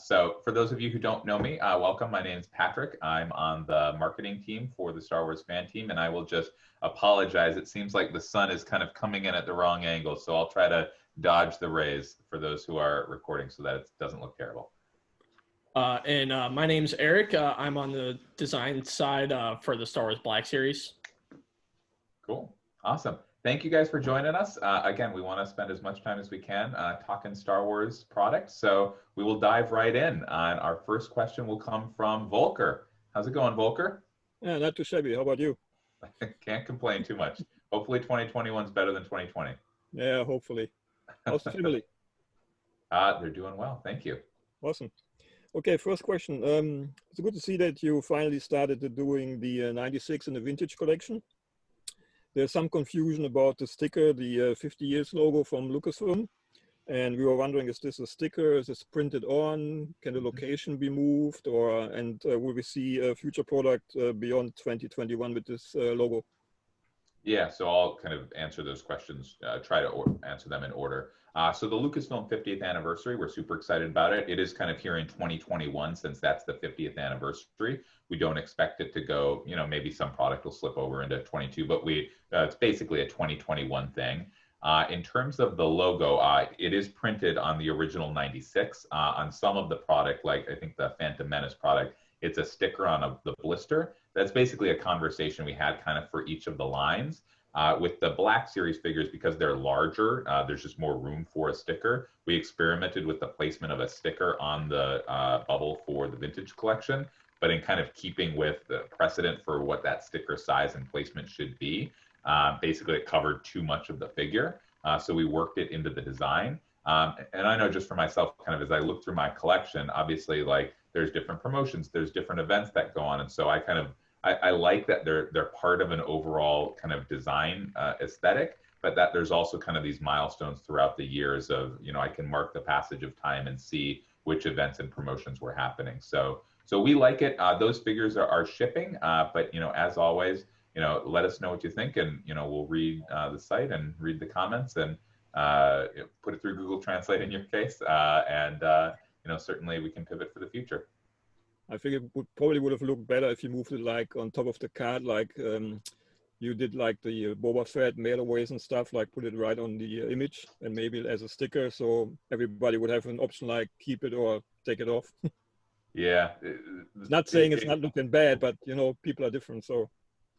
So for those of you who don't know me, welcome. My name is Patrick. I'm on the marketing team for the Star Wars fan team, and I will just apologize. It seems like the sun is kind of coming in at the wrong angle, so I'll try to dodge the rays for those who are recording so that it doesn't look terrible. My name's Eric. I'm on the design side for the Star Wars Black Series. Cool. Awesome. Thank you guys for joining us. Again, we want to spend as much time as we can talking Star Wars products. So we will dive right in. Our first question will come from Volker. How's it going, Volker? Yeah, not too shabby. How about you? Can't complain too much. Hopefully 2021 is better than 2020. Yeah, hopefully. How's the family? They're doing well. Thank you. Awesome. Okay, first question. It's good to see that you finally started doing the 96 and the vintage collection. There's some confusion about the sticker, the 50 years logo from Lucasfilm. And we were wondering, is this a sticker? Is this printed on? Can the location be moved? Will we see a future product beyond 2021 with this logo? Yeah, so I'll kind of answer those questions, try to answer them in order. So the Lucasfilm 50th anniversary, we're super excited about it. It is kind of here in 2021 since that's the 50th anniversary. We don't expect it to go, maybe some product will slip over into 22, but it's basically a 2021 thing. In terms of the logo, it is printed on the original 96. On some of the product, like I think the Phantom Menace product, it's a sticker on the blister. That's basically a conversation we had kind of for each of the lines. With the Black Series figures, because they're larger, there's just more room for a sticker. We experimented with the placement of a sticker on the bubble for the vintage collection, but in kind of keeping with the precedent for what that sticker size and placement should be. Basically, it covered too much of the figure, so we worked it into the design. And I know just for myself, kind of as I look through my collection, obviously, like there's different promotions, there's different events that go on, and so I like that they're part of an overall kind of design aesthetic, but that there's also kind of these milestones throughout the years of, I can mark the passage of time and see which events and promotions were happening. So we like it. Those figures are shipping, but as always, let us know what you think, and we'll read the site and read the comments and put it through Google Translate in your case, and certainly we can pivot for the future. I think it probably would have looked better if you moved it like on top of the card, like you did like the Boba Fett mailaways and stuff, like put it right on the image and maybe as a sticker, so everybody would have an option like keep it or take it off. Yeah. Not saying it's not looking bad, but people are different, so.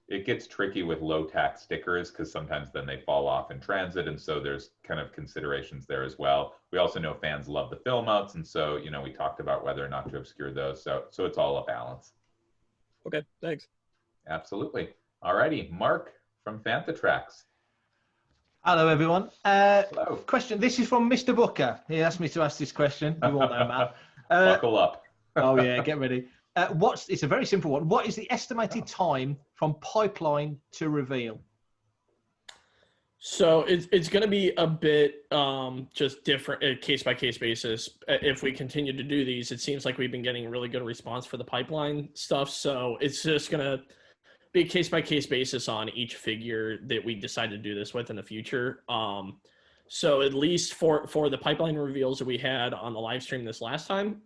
It gets tricky with low tax stickers because sometimes then they fall off in transit, and so there's kind of considerations there as well. We also know fans love the film outs, and so we talked about whether or not to obscure those. So it's all a balance. Okay, thanks. Absolutely. Alrighty, Mark from Fantha Tracks. Hello, everyone. Hello. Question. This is from Mr. Booker. He asked me to ask this question. You all know, Matt. Buckle up. Oh yeah, get ready. It's a very simple one. What is the estimated time from pipeline to reveal? So it's going to be a bit just different, case by case basis. If we continue to do these, it seems like we've been getting really good response for the pipeline stuff. So it's just going to be a case by case basis on each figure that we decide to do this with in the future. So at least for the pipeline reveals that we had on the live stream this last time,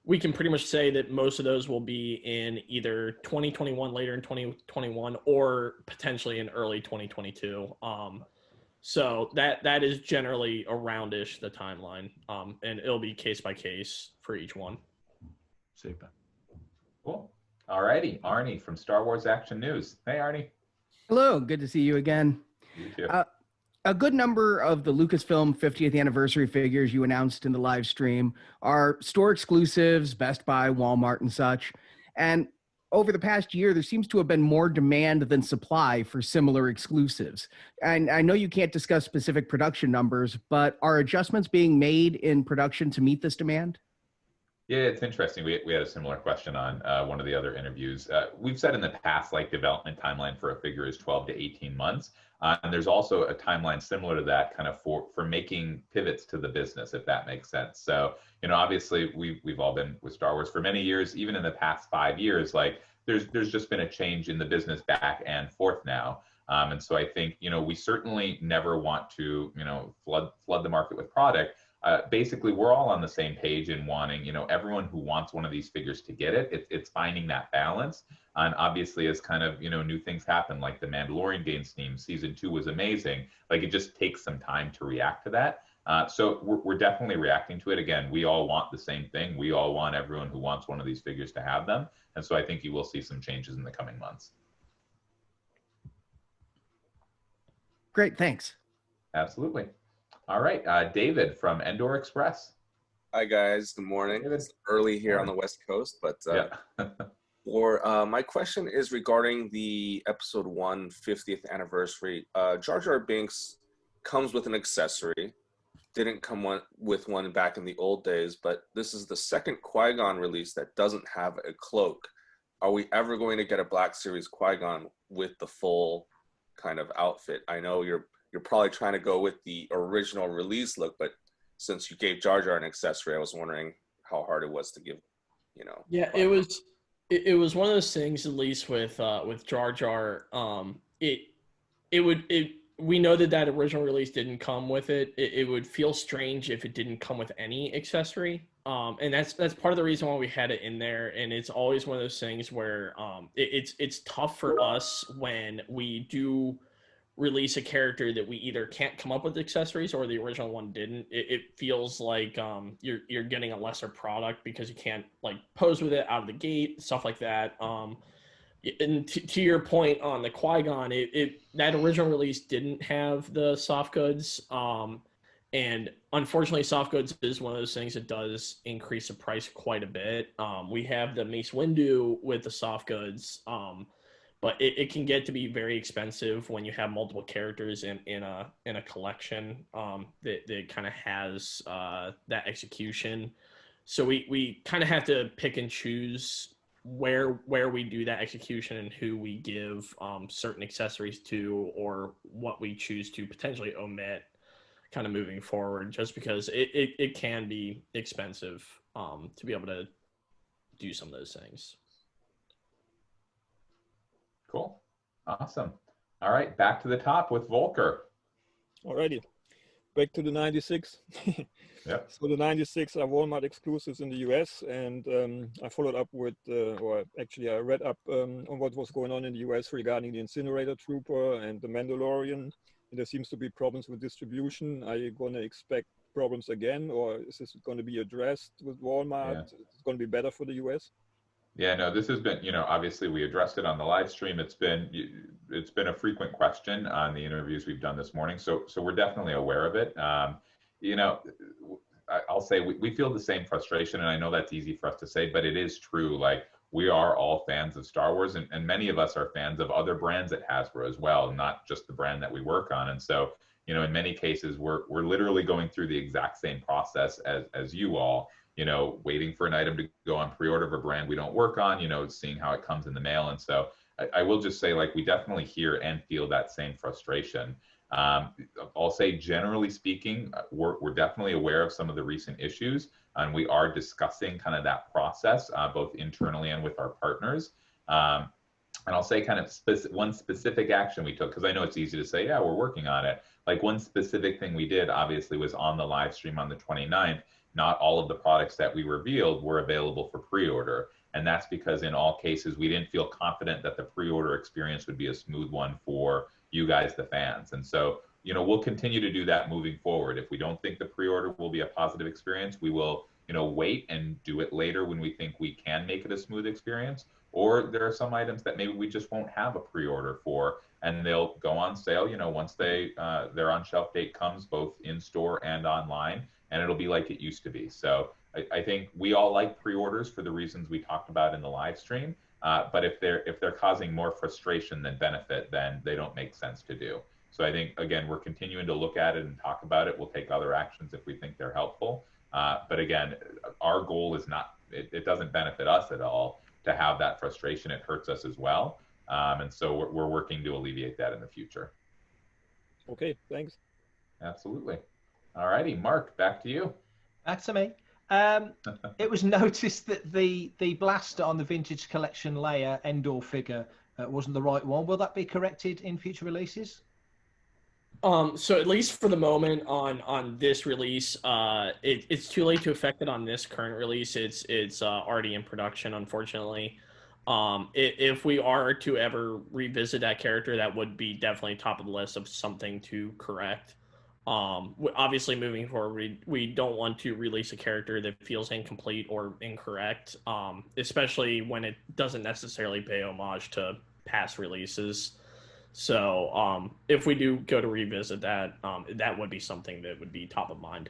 we can pretty much say that most of those will be in either 2021, later in 2021, or potentially in early 2022. So that is generally around-ish the timeline, and it'll be case by case for each one. Super. Cool. All righty, Arnie from Star Wars Action News. Hey, Arnie. Hello, good to see you again. You too. A good number of the Lucasfilm 50th anniversary figures you announced in the live stream are store exclusives, Best Buy, Walmart, and such. And over the past year, there seems to have been more demand than supply for similar exclusives. And I know you can't discuss specific production numbers, but are adjustments being made in production to meet this demand? Yeah, it's interesting. We had a similar question on one of the other interviews. We've said in the past, like development timeline for a figure is 12 to 18 months. And there's also a timeline similar to that kind of for making pivots to the business, if that makes sense. So, obviously we've all been with Star Wars for many years, even in the past 5 years, like there's just been a change in the business back and forth now. And so I think, we certainly never want to, flood the market with product. basically we're all on the same page in wanting, everyone who wants one of these figures to get it. It's finding that balance. And obviously as kind of, new things happen, like the Mandalorian gains steam, season 2 was amazing. Like it just takes some time to react to that. So we're definitely reacting to it. Again, we all want the same thing. We all want everyone who wants one of these figures to have them. And so I think you will see some changes in the coming months. Great, thanks. Absolutely. All right, David from Endor Express. Hi guys, good morning. It's early here on the West Coast, but for my question is regarding the Episode 1 50th anniversary. Jar Jar Binks comes with an accessory. Didn't come with one back in the old days, but this is the second Qui-Gon release that doesn't have a cloak. Are we ever going to get a Black Series Qui-Gon with the full kind of outfit? I know you're probably trying to go with the original release look, but since you gave Jar Jar an accessory, I was wondering how hard it was to give, Yeah, it was one of those things, at least with Jar Jar. We know that original release didn't come with it. It would feel strange if it didn't come with any accessory. And that's part of the reason why we had it in there. And it's always one of those things where it's tough for us when we do release a character that we either can't come up with accessories or the original one didn't. It feels like you're getting a lesser product because you can't like pose with it out of the gate, stuff like that. And to your point on the Qui-Gon, that original release didn't have the soft goods. And unfortunately, soft goods is one of those things that does increase the price quite a bit. We have the Mace Windu with the soft goods, but it can get to be very expensive when you have multiple characters in a collection that kind of has that execution. So we kind of have to pick and choose where we do that execution and who we give certain accessories to, or what we choose to potentially omit kind of moving forward, just because it can be expensive to be able to do some of those things. Cool. Awesome. All right, back to the top with Volker. Alrighty, back to the 96. Yep. So the 96 are Walmart exclusives in the US, and I followed up with, or actually I read up on what was going on in the US regarding the Incinerator Trooper and the Mandalorian. And there seems to be problems with distribution. Are you going to expect problems again, or is this going to be addressed with Walmart? Yeah. It's going to be better for the US? Yeah, no, this has been, obviously we addressed it on the live stream. It's been a frequent question on the interviews we've done this morning. So we're definitely aware of it. I'll say we feel the same frustration, and I know that's easy for us to say, but it is true. Like, we are all fans of Star Wars, and many of us are fans of other brands at Hasbro as well, not just the brand that we work on. And so, in many cases, we're literally going through the exact same process as you all. Waiting for an item to go on pre-order of a brand we don't work on, seeing how it comes in the mail. And so I will just say, like, we definitely hear and feel that same frustration. I'll say, generally speaking, we're definitely aware of some of the recent issues, and we are discussing kind of that process, both internally and with our partners. And I'll say kind of one specific action we took, because I know it's easy to say, yeah, we're working on it. Like, one specific thing we did, obviously, was on the live stream on the 29th. Not all of the products that we revealed were available for pre-order. And that's because in all cases, we didn't feel confident that the pre-order experience would be a smooth one for you guys, the fans. And so, we'll continue to do that moving forward. If we don't think the pre-order will be a positive experience, we will, wait and do it later when we think we can make it a smooth experience. Or there are some items that maybe we just won't have a pre-order for, and they'll go on sale, once their on-shelf date comes, both in store and online. And it'll be like it used to be. So I think we all like pre-orders for the reasons we talked about in the live stream. But if they're causing more frustration than benefit, then they don't make sense to do. So I think, again, we're continuing to look at it and talk about it. We'll take other actions if we think they're helpful. But again, our goal is not, it doesn't benefit us at all to have that frustration. It hurts us as well. And so we're working to alleviate that in the future. Okay, thanks. Absolutely. All righty, Mark, back to you. Back to me. It was noticed that the blaster on the Vintage Collection layer Endor figure wasn't the right one. Will that be corrected in future releases? So at least for the moment on this release, it's too late to affect it on this current release. It's already in production, unfortunately. If we are to ever revisit that character, that would be definitely top of the list of something to correct. Obviously, moving forward, we don't want to release a character that feels incomplete or incorrect, especially when it doesn't necessarily pay homage to past releases. So if we do go to revisit that, that would be something that would be top of mind.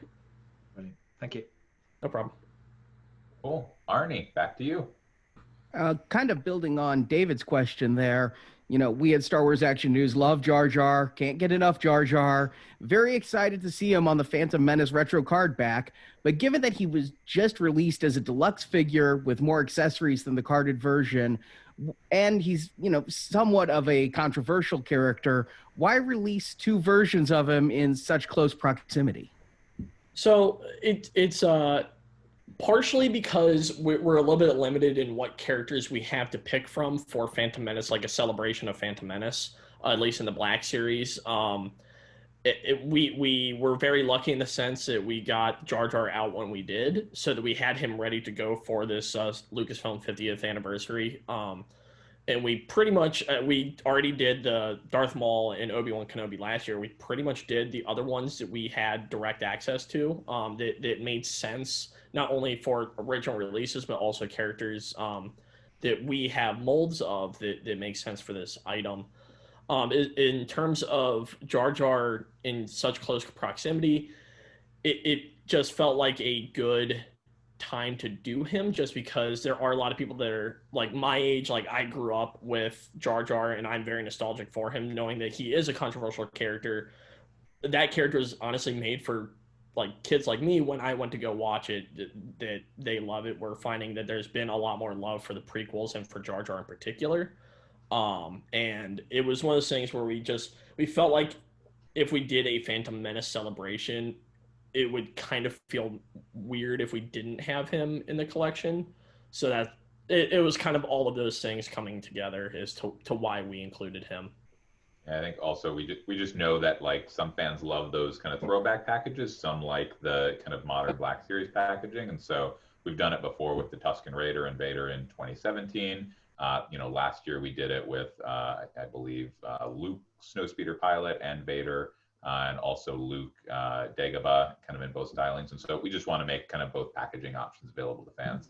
Brilliant. Thank you. No problem. Cool. Arnie, back to you. Kind of building on David's question there, we at Star Wars Action News love Jar Jar, can't get enough Jar Jar. Very excited to see him on the Phantom Menace retro card back. But given that he was just released as a deluxe figure with more accessories than the carded version, and he's, somewhat of a controversial character, why release two versions of him in such close proximity? So it's partially because we're a little bit limited in what characters we have to pick from for Phantom Menace, like a celebration of Phantom Menace, at least in the Black Series. We were very lucky in the sense that we got Jar Jar out when we did, so that we had him ready to go for this Lucasfilm 50th anniversary. And we pretty much, we already did the Darth Maul and Obi-Wan Kenobi last year. We pretty much did the other ones that we had direct access to, that made sense, not only for original releases, but also characters that we have molds of that make sense for this item. In terms of Jar Jar in such close proximity, it just felt like a good time to do him, just because there are a lot of people that are like my age. Like, I grew up with Jar Jar and I'm very nostalgic for him, knowing that he is a controversial character. That character is honestly made for like kids like me. When I went to go watch it, that they love it. We're finding that there's been a lot more love for the prequels and for Jar Jar in particular. And it was one of those things where we felt like if we did a Phantom Menace celebration, it would kind of feel weird if we didn't have him in the collection. So that it was kind of all of those things coming together as to why we included him. I think also we just know that like some fans love those kind of throwback packages, some like the kind of modern Black Series packaging, and so we've done it before with the Tusken Raider and Vader in 2017. Last year we did it with I believe Luke Snowspeeder Pilot and Vader. And also Luke Dagobah, kind of in both stylings. And so we just want to make kind of both packaging options available to fans.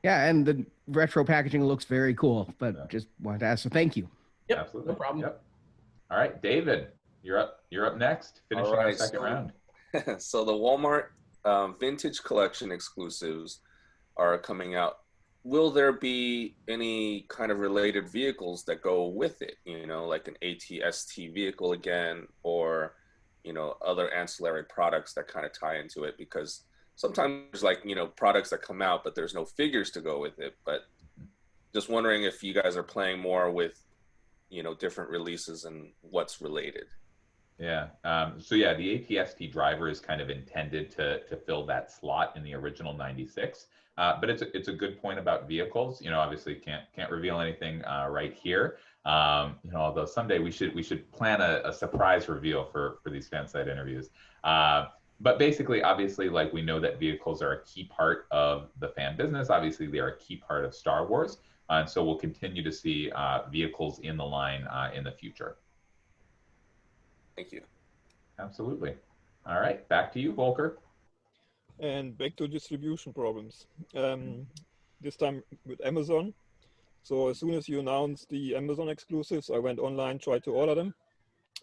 Yeah, and the retro packaging looks very cool, but just wanted to ask, so thank you. Yep, absolutely. No problem. Yep. All right, David, you're up next, finishing our second round. So the Walmart vintage collection exclusives are coming out. Will there be any kind of related vehicles that go with it, like an AT-ST vehicle again, or, other ancillary products that kind of tie into it? Because sometimes there's like, products that come out, but there's no figures to go with it. But just wondering if you guys are playing more with, different releases and what's related. Yeah. The AT-ST driver is kind of intended to fill that slot in the original 96. But it's a good point about vehicles. Obviously can't reveal anything right here. Although someday we should plan a surprise reveal for these fan site interviews. But basically, obviously, like, we know that vehicles are a key part of the fan business. Obviously, they are a key part of Star Wars, and so we'll continue to see vehicles in the line in the future. Thank you. Absolutely. All right, back to you, Volker. And back to distribution problems. This time with Amazon. So as soon as you announced the Amazon exclusives, I went online, tried to order them.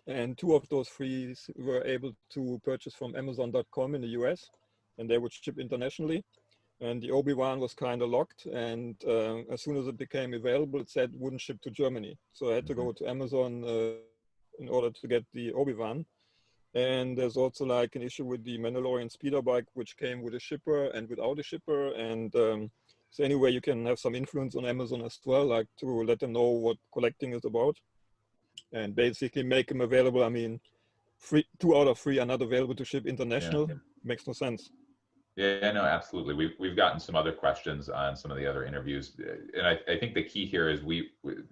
And two of those three were able to purchase from Amazon.com in the US, and they would ship internationally. And the Obi-Wan was kind of locked. And as soon as it became available, it said wouldn't ship to Germany. So I had to go to Amazon in order to get the Obi-Wan. And there's also like an issue with the Mandalorian speeder bike, which came with a shipper and without a shipper. And so anyway, you can have some influence on Amazon as well, like to let them know what collecting is about and basically make them available. I mean, 2 out of 3 are not available to ship international. Yeah. Makes no sense. Yeah, no, absolutely. We've gotten some other questions on some of the other interviews, and I think the key here is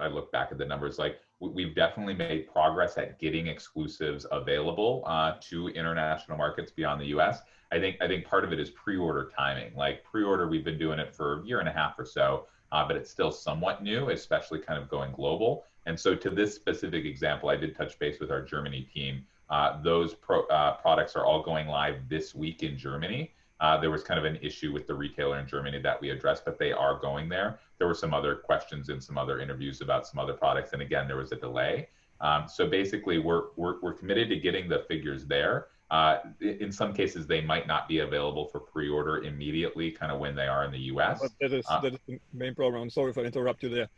I look back at the numbers, like we've definitely made progress at getting exclusives available to international markets beyond the US. I think part of it is pre-order timing. Like pre-order, we've been doing it for a year and a half or so, but it's still somewhat new, especially kind of going global. And so to this specific example, I did touch base with our Germany team. Those products are all going live this week in Germany. There was kind of an issue with the retailer in Germany that we addressed, but they are going there. There were some other questions in some other interviews about some other products, and again, there was a delay. So basically, we're committed to getting the figures there. In some cases, they might not be available for pre-order immediately, kind of when they are in the US. But that is the main problem. I'm sorry if I interrupt you there.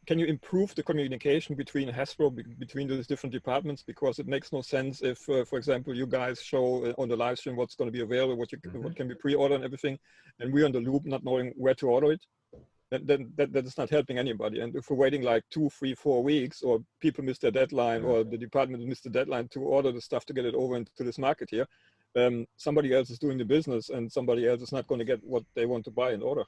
Can you improve the communication between Hasbro, between those different departments? Because it makes no sense if, for example, you guys show on the live stream what's going to be available, what can be pre-ordered and everything, and we're on the loop not knowing where to order it. That is not helping anybody. And if we're waiting like 2, 3, 4 weeks, or people miss their deadline, or the department missed the deadline to order the stuff to get it over into this market here, somebody else is doing the business, and somebody else is not going to get what they want to buy and order.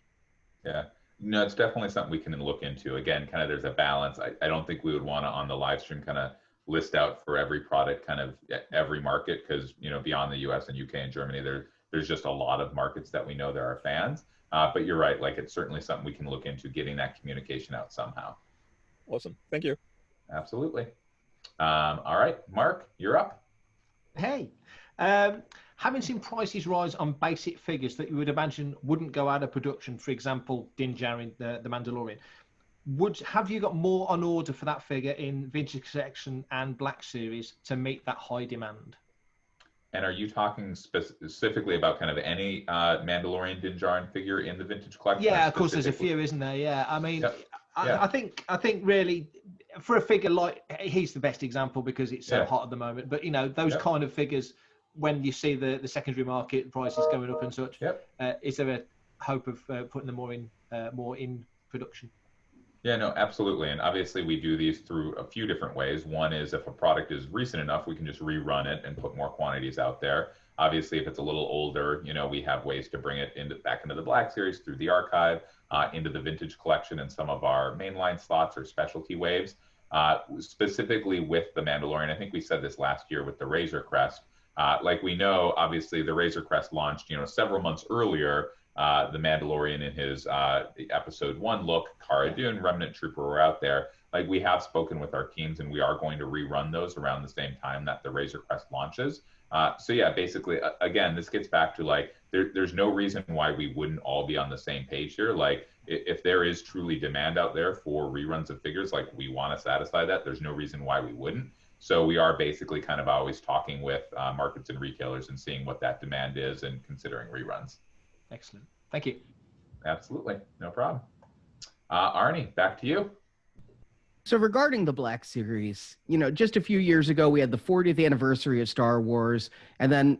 Yeah. No, it's definitely something we can look into. Again, kind of there's a balance. I don't think we would want to, on the live stream, kind of list out for every product, kind of every market, because, you know, beyond the US and UK and Germany, there's just a lot of markets that we know there are fans. But you're right, like it's certainly something we can look into, getting that communication out somehow. Awesome. Thank you. Absolutely. All right, Mark, you're up. Hey. Having seen prices rise on basic figures that you would imagine wouldn't go out of production, for example, Din Djarin, the Mandalorian, have you got more on order for that figure in Vintage Collection and Black Series to meet that high demand? And are you talking specifically about kind of any Mandalorian Din Djarin figure in the Vintage Collection? Yeah, of course, there's a few, isn't there? Yeah, I mean, yep. I think really for a figure like, he's the best example because it's so hot at the moment. But you know, those kind of figures, when you see the secondary market prices going up and such, is there a hope of putting them more in production? Yeah, no, absolutely. And obviously we do these through a few different ways. One is if a product is recent enough, we can just rerun it and put more quantities out there. Obviously, if it's a little older, you know, we have ways to bring it back into the Black Series through the archive, into the Vintage Collection and some of our mainline slots or specialty waves. Specifically with the Mandalorian, I think we said this last year with the Razor Crest. Like we know, obviously, the Razor Crest launched, you know, several months earlier. The Mandalorian in his episode 1 look, Cara Dune, Remnant Trooper were out there. Like we have spoken with our teams, and we are going to rerun those around the same time that the Razor Crest launches. So yeah, basically, again, this gets back to like there's no reason why we wouldn't all be on the same page here. Like if there is truly demand out there for reruns of figures, like we want to satisfy that. There's no reason why we wouldn't. So we are basically kind of always talking with markets and retailers and seeing what that demand is and considering reruns. Excellent. Thank you. Absolutely. No problem. Arnie, back to you. So regarding the Black Series, you know, just a few years ago, we had the 40th anniversary of Star Wars, and then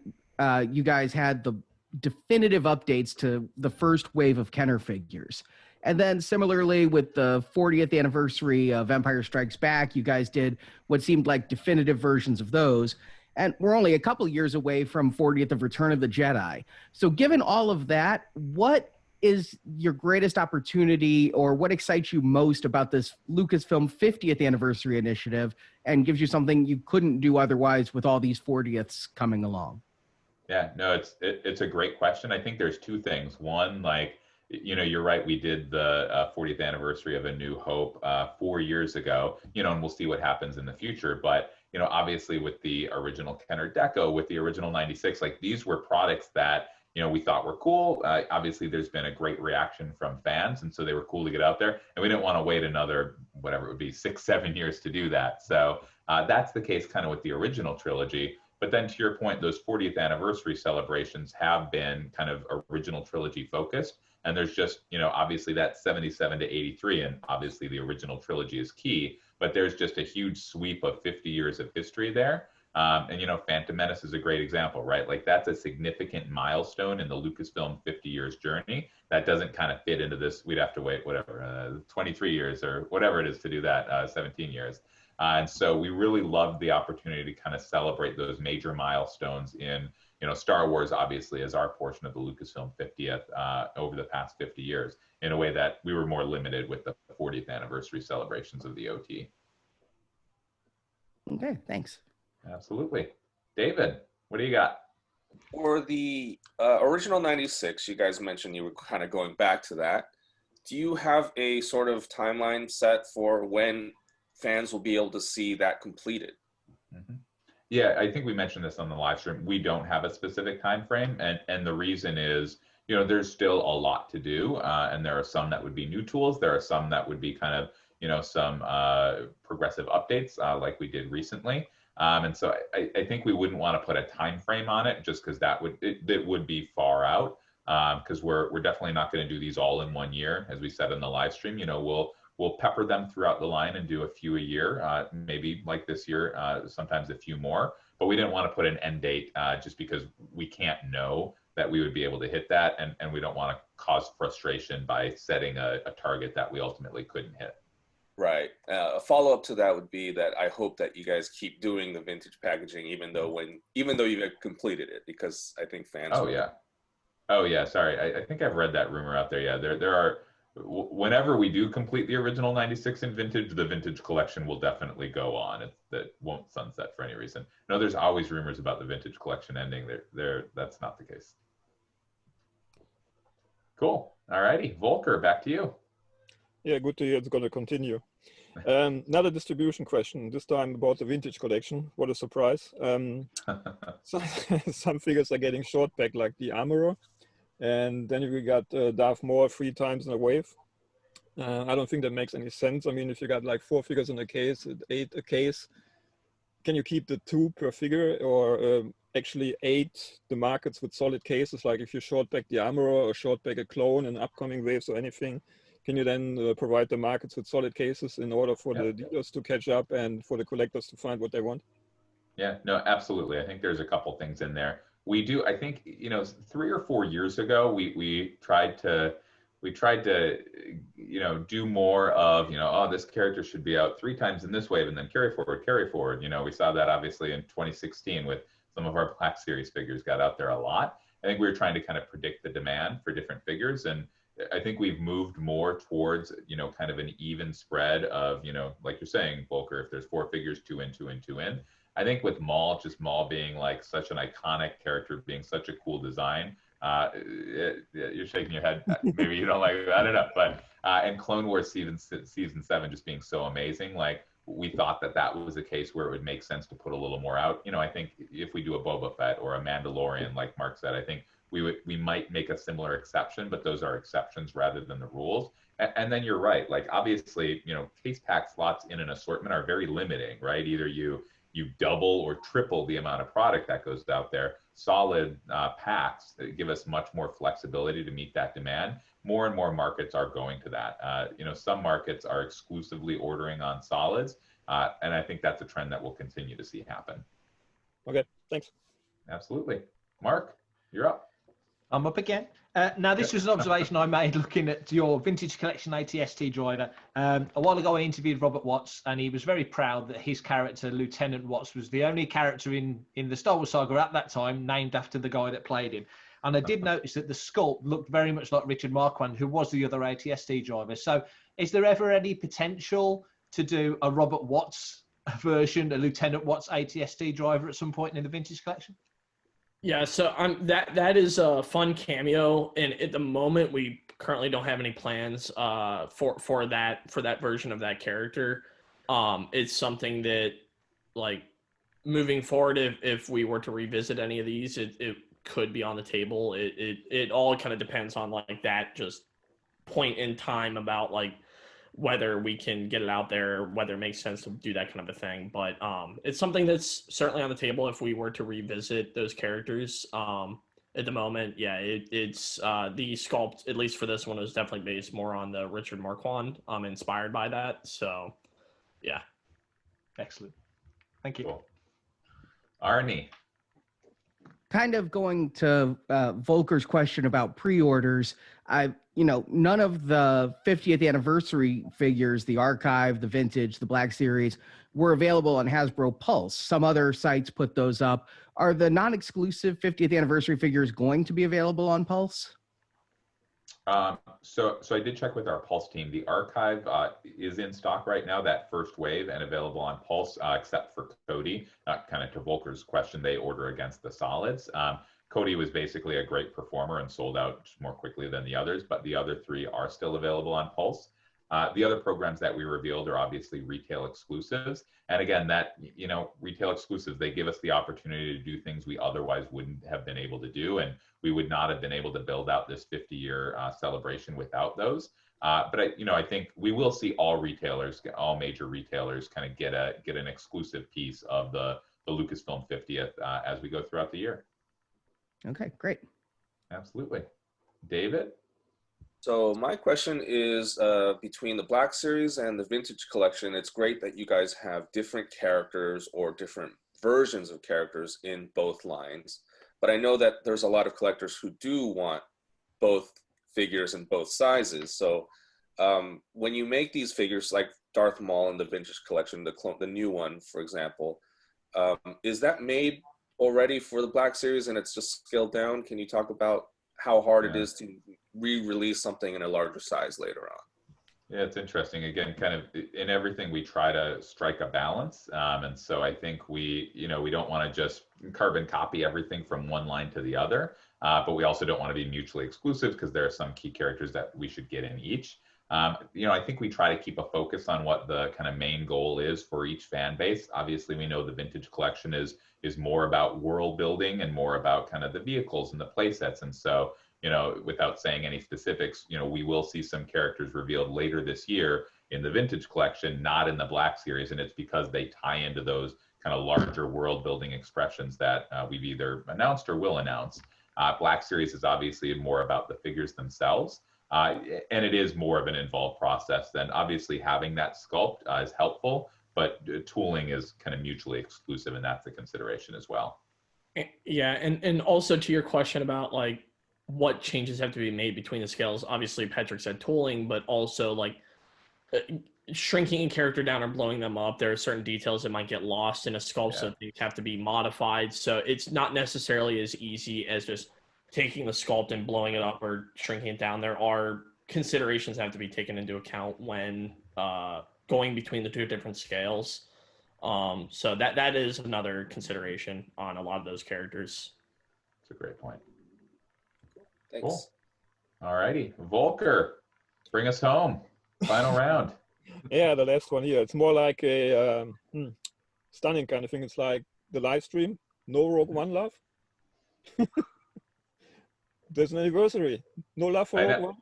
you guys had the definitive updates to the first wave of Kenner figures. And then similarly with the 40th anniversary of Empire Strikes Back, you guys did what seemed like definitive versions of those. And we're only a couple years away from 40th of Return of the Jedi. So given all of that, what is your greatest opportunity or what excites you most about this Lucasfilm 50th anniversary initiative and gives you something you couldn't do otherwise with all these 40ths coming along? Yeah, no, it's a great question. I think there's two things. One, like, you know, you're right. We did the 40th anniversary of A New Hope 4 years ago, you know, and we'll see what happens in the future. But, you know, obviously with the original Kenner Deco, with the original 96, like these were products that, you know, we thought were cool. Obviously, there's been a great reaction from fans. And so they were cool to get out there. And we didn't want to wait another, whatever it would be, 6-7 years to do that. So that's the case kind of with the original trilogy. But then to your point, those 40th anniversary celebrations have been kind of original trilogy focused. And there's just, you know, obviously that 77 to 83, and obviously the original trilogy is key, but there's just a huge sweep of 50 years of history there. And, you know, Phantom Menace is a great example, right? Like that's a significant milestone in the Lucasfilm 50 years journey that doesn't kind of fit into this. We'd have to wait, whatever, 23 years or whatever it is to do that, 17 years. And so we really loved the opportunity to kind of celebrate those major milestones in, Star Wars obviously is our portion of the Lucasfilm 50th over the past 50 years in a way that we were more limited with the 40th anniversary celebrations of the OT. Okay, thanks. Absolutely. David, what do you got? For the original 96, you guys mentioned you were kind of going back to that. Do you have a sort of timeline set for when fans will be able to see that completed? Mm-hmm. Yeah, I think we mentioned this on the live stream. We don't have a specific time frame, and the reason is, there's still a lot to do, and there are some that would be new tools. There are some that would be kind of, some progressive updates like we did recently. And so I think we wouldn't want to put a time frame on it just because it would be far out, because we're definitely not going to do these all in 1 year. As we said in the live stream, we'll pepper them throughout the line and do a few a year, maybe like this year, sometimes a few more. But we didn't want to put an end date just because we can't know that we would be able to hit that, and we don't want to cause frustration by setting a target that we ultimately couldn't hit. Right. A follow-up to that would be that I hope that you guys keep doing the vintage packaging, even though you've completed it, because I think fans. Oh yeah. Sorry, I think I've read that rumor out there. Yeah, there are. Whenever we do complete the original 96 in vintage, the vintage collection will definitely go on. That won't sunset for any reason. No, there's always rumors about the vintage collection ending. That's not the case. Cool. All righty, Volker, back to you. Yeah, good to hear it's going to continue. Another distribution question, this time about the vintage collection. What a surprise. Some figures are getting short back, like the Armorer. And then we got Darth Maul 3 times in a wave. I don't think that makes any sense. I mean, if you got like 4 figures in a case, 8 a case, can you keep the 2 per figure, or actually 8 the markets with solid cases? Like if you short back the Armorer or short back a clone in upcoming waves or anything, can you then provide the markets with solid cases in order for the dealers to catch up and for the collectors to find what they want? Yeah, no, absolutely. I think there's a couple things in there. We do, I think, 3 or 4 years ago, we tried to do more of, this character should be out 3 times in this wave and then carry forward. We saw that obviously in 2016 with some of our Black Series figures got out there a lot. I think we were trying to kind of predict the demand for different figures, and I think we've moved more towards, kind of an even spread of, like you're saying, Volker, if there's 4 figures, 2 in, 2 in, 2 in. I think with Maul, just Maul being like such an iconic character, being such a cool design, you're shaking your head. Maybe you don't like it. I don't know. But and Clone Wars season 7 just being so amazing, like we thought that was a case where it would make sense to put a little more out. I think if we do a Boba Fett or a Mandalorian, like Mark said, I think we might make a similar exception, but those are exceptions rather than the rules. And then you're right. Like obviously, case pack slots in an assortment are very limiting, right? Either you double or triple the amount of product that goes out there. Solid packs give us much more flexibility to meet that demand. More and more markets are going to that. Some markets are exclusively ordering on solids, and I think that's a trend that we'll continue to see happen. Okay, thanks. Absolutely. Mark, you're up. I'm up again. Now, this was an observation I made looking at your vintage collection ATST driver. A while ago, I interviewed Robert Watts, and he was very proud that his character, Lieutenant Watts, was the only character in the Star Wars saga at that time named after the guy that played him. And I did notice that the sculpt looked very much like Richard Marquand, who was the other ATST driver. So is there ever any potential to do a Robert Watts version, a Lieutenant Watts ATST driver at some point in the vintage collection? Yeah, so that is a fun cameo, and at the moment we currently don't have any plans for that version of that character. It's something that, like, moving forward, if we were to revisit any of these, it could be on the table. It all kind of depends on like that just point in time about like whether we can get it out there, whether it makes sense to do that kind of a thing. But it's something that's certainly on the table if we were to revisit those characters. At the moment, yeah, it's the sculpt, at least for this one, is definitely based more on the Richard Marquand. I'm inspired by that. So, yeah. Excellent. Thank you. Cool. Arnie. Kind of going to Volker's question about pre-orders, none of the 50th anniversary figures, the archive, the vintage, the Black Series, were available on Hasbro Pulse. Some other sites put those up. Are the non-exclusive 50th anniversary figures going to be available on Pulse? So I did check with our Pulse team. The archive is in stock right now, that first wave, and available on Pulse, except for Cody. Kind of to Volker's question, they order against the solids. Cody was basically a great performer and sold out more quickly than the others, but the other three are still available on Pulse. The other programs that we revealed are obviously retail exclusives. And again, that, retail exclusives, they give us the opportunity to do things we otherwise wouldn't have been able to do. And we would not have been able to build out this 50-year celebration without those. But I think we will see all major retailers kind of get an exclusive piece of the Lucasfilm 50th as we go throughout the year. Okay, great. Absolutely. David? So my question is between the Black Series and the Vintage Collection, it's great that you guys have different characters or different versions of characters in both lines. But I know that there's a lot of collectors who do want both figures in both sizes. So when you make these figures like Darth Maul in the Vintage Collection, the new one, for example, is that made already for the Black Series and it's just scaled down? Can you talk about how hard it is to re-release something in a larger size later on? Yeah, it's interesting. Again, kind of in everything, we try to strike a balance. And so I think we don't want to just carbon copy everything from one line to the other, but we also don't want to be mutually exclusive because there are some key characters that we should get in each. I think we try to keep a focus on what the kind of main goal is for each fan base. Obviously, we know the Vintage Collection is more about world building and more about kind of the vehicles and the play sets. And so, without saying any specifics, we will see some characters revealed later this year in the Vintage Collection, not in the Black Series. And it's because they tie into those kind of larger world building expressions that we've either announced or will announce. Black Series is obviously more about the figures themselves. And it is more of an involved process than obviously having that sculpt is helpful, but tooling is kind of mutually exclusive, and that's a consideration as well. Yeah, and also to your question about like what changes have to be made between the scales, obviously Patrick said tooling, but also like shrinking a character down or blowing them up. There are certain details that might get lost in a sculpt, so things have to be modified. So it's not necessarily as easy as just taking the sculpt and blowing it up or shrinking it down. There are considerations that have to be taken into account when going between the two different scales. So that is another consideration on a lot of those characters. That's a great point. Thanks. Cool. All righty. Volker, bring us home. Final round. Yeah, the last one here. It's more like a stunning kind of thing. It's like the live stream. No Rogue One love. There's an anniversary. No love for Rogue One.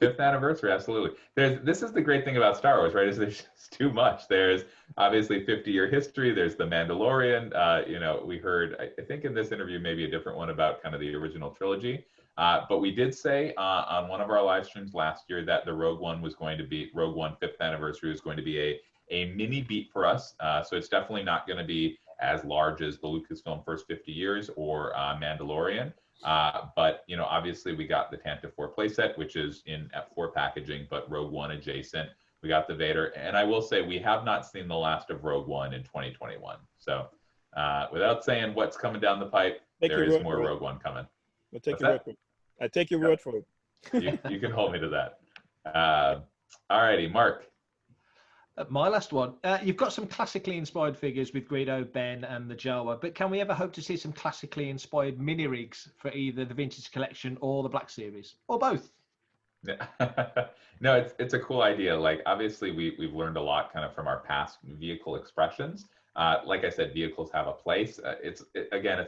5th anniversary, absolutely. This is the great thing about Star Wars, right? Is there's just too much. There's obviously 50-year history. There's the Mandalorian. We heard, I think in this interview, maybe a different one about kind of the original trilogy. But we did say on one of our live streams last year that the Rogue One 5th anniversary was going to be a mini beat for us. So it's definitely not going to be as large as the Lucasfilm first 50 years or Mandalorian. But obviously we got the Tantive 4 playset, which is in F4 packaging, but Rogue One adjacent. We got the Vader, and I will say we have not seen the last of Rogue One in 2021. So without saying what's coming down the pipe, there is more Rogue One coming. I take your word for it. I take your word for it. You can hold me to that. All righty, Mark. My last one. You've got some classically inspired figures with Greedo, Ben, and the Jawa, but can we ever hope to see some classically inspired mini rigs for either the Vintage Collection or the Black Series, or both? Yeah. No, it's a cool idea. Like obviously we've learned a lot kind of from our past vehicle expressions. Like I said, vehicles have a place. It's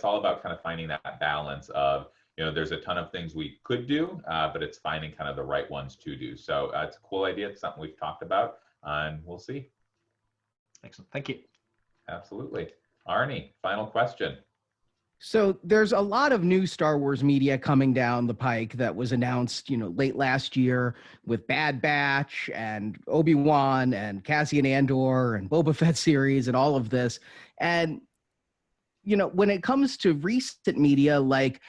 all about kind of finding that balance of, there's a ton of things we could do, but it's finding kind of the right ones to do. So it's a cool idea. It's something we've talked about. And we'll see. Excellent. Thank you. Absolutely. Arnie, final question. So there's a lot of new Star Wars media coming down the pike that was announced, late last year with Bad Batch and Obi-Wan and Cassian Andor and Boba Fett series and all of this. And you know, when it comes to recent media like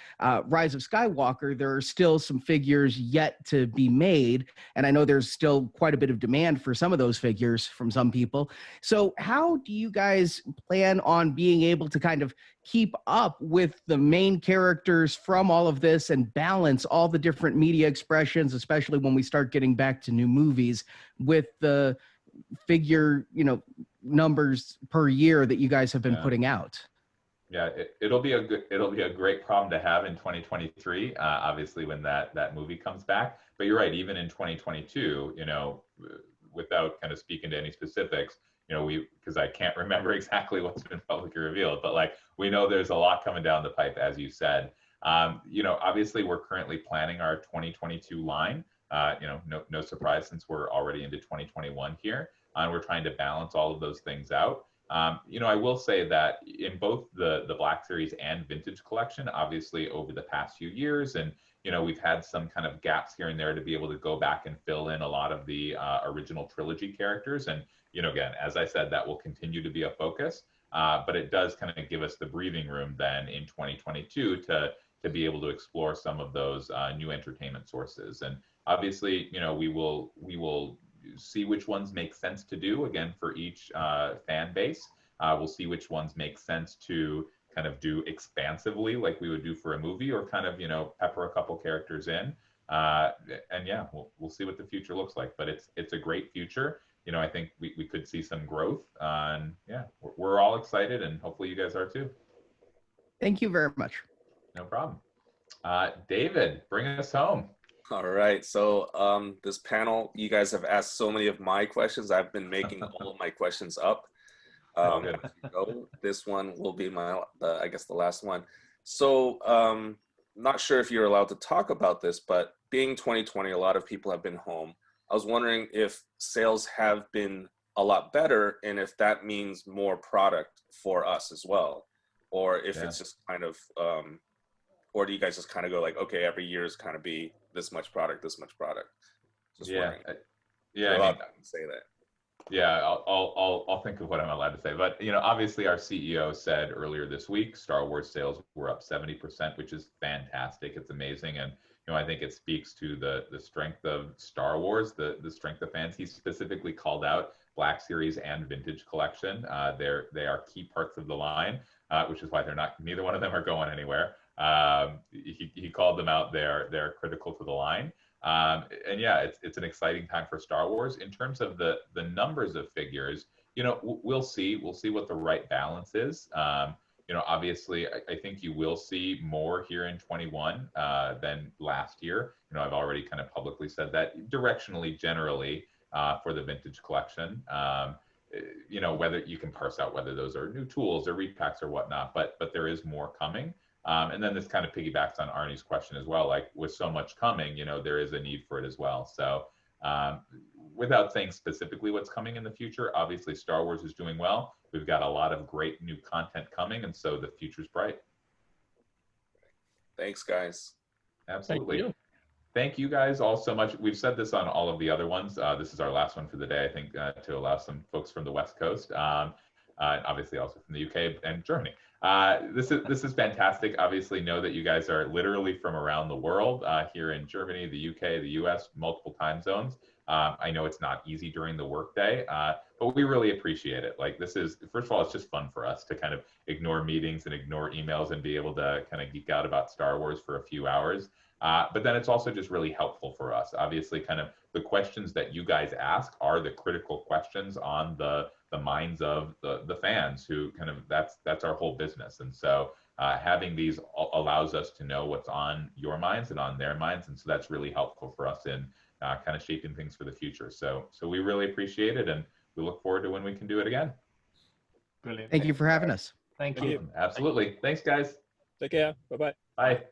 Rise of Skywalker, there are still some figures yet to be made. And I know there's still quite a bit of demand for some of those figures from some people. So how do you guys plan on being able to kind of keep up with the main characters from all of this and balance all the different media expressions, especially when we start getting back to new movies, with the figure, you know, numbers per year that you guys have been putting out? Yeah, it'll be a great problem to have in 2023. Obviously, when that movie comes back. But you're right. Even in 2022, you know, without kind of speaking to any specifics, you know, because I can't remember exactly what's been publicly revealed, but like we know there's a lot coming down the pipe, as you said. You know, obviously we're currently planning our 2022 line. You know, no surprise since we're already into 2021 here, and we're trying to balance all of those things out. You know, I will say that in both the Black Series and Vintage Collection, obviously over the past few years, and you know, we've had some kind of gaps here and there to be able to go back and fill in a lot of the original trilogy characters. And you know, again, as I said, that will continue to be a focus, but it does kind of give us the breathing room then in 2022 to be able to explore some of those new entertainment sources. And obviously, you know, we will see which ones make sense to do again for each fan base. We'll see which ones make sense to kind of do expansively like we would do for a movie, or kind of, you know, pepper a couple characters in. And yeah, we'll see what the future looks like, but it's a great future. You know, I think we could see some growth, and yeah, we're all excited, and hopefully you guys are too. Thank you very much. No problem. David, bring us home. All right. So this panel, you guys have asked so many of my questions. I've been making all of my questions up. This one will be I guess the last one. So not sure if you're allowed to talk about this, but being 2020, a lot of people have been home. I was wondering if sales have been a lot better, and if that means more product for us as well, or if it's just kind of, or do you guys just kind of go like, okay, every year is kind of be this much product, this much product? Just wondering. Yeah, I mean, say that. Yeah, I'll think of what I'm allowed to say. But you know, obviously, our CEO said earlier this week, Star Wars sales were up 70%, which is fantastic. It's amazing, and you know, I think it speaks to the strength of Star Wars, the strength of fans. He specifically called out Black Series and Vintage Collection. They are key parts of the line, which is why neither one of them are going anywhere. He called them out. They're critical to the line. And yeah, it's an exciting time for Star Wars. In terms of the numbers of figures, you know, we'll see what the right balance is. You know, obviously, I think you will see more here in 21 than last year. You know, I've already kind of publicly said that directionally, generally, for the Vintage Collection. You know, whether you can parse out whether those are new tools or repacks or whatnot, but there is more coming. And then this kind of piggybacks on Arnie's question as well. Like with so much coming, you know, there is a need for it as well. So without saying specifically what's coming in the future, obviously Star Wars is doing well. We've got a lot of great new content coming, and so the future's bright. Thanks, guys. Absolutely. Thank you guys all so much. We've said this on all of the other ones. This is our last one for the day, I think, to allow some folks from the West Coast, obviously also from the UK and Germany. This is fantastic. Obviously, know that you guys are literally from around the world, here in Germany, the UK, the US, multiple time zones. I know it's not easy during the workday, but we really appreciate it. Like this is, first of all, it's just fun for us to kind of ignore meetings and ignore emails and be able to kind of geek out about Star Wars for a few hours. But then it's also just really helpful for us. Obviously, kind of the questions that you guys ask are the critical questions on the minds of the fans, who kind of that's our whole business. And so having these allows us to know what's on your minds and on their minds. And so that's really helpful for us in kind of shaping things for the future. So we really appreciate it, and we look forward to when we can do it again. Brilliant. Thank you for having us. Thank you. Absolutely. Thanks, guys. Take care. Bye-bye. Bye.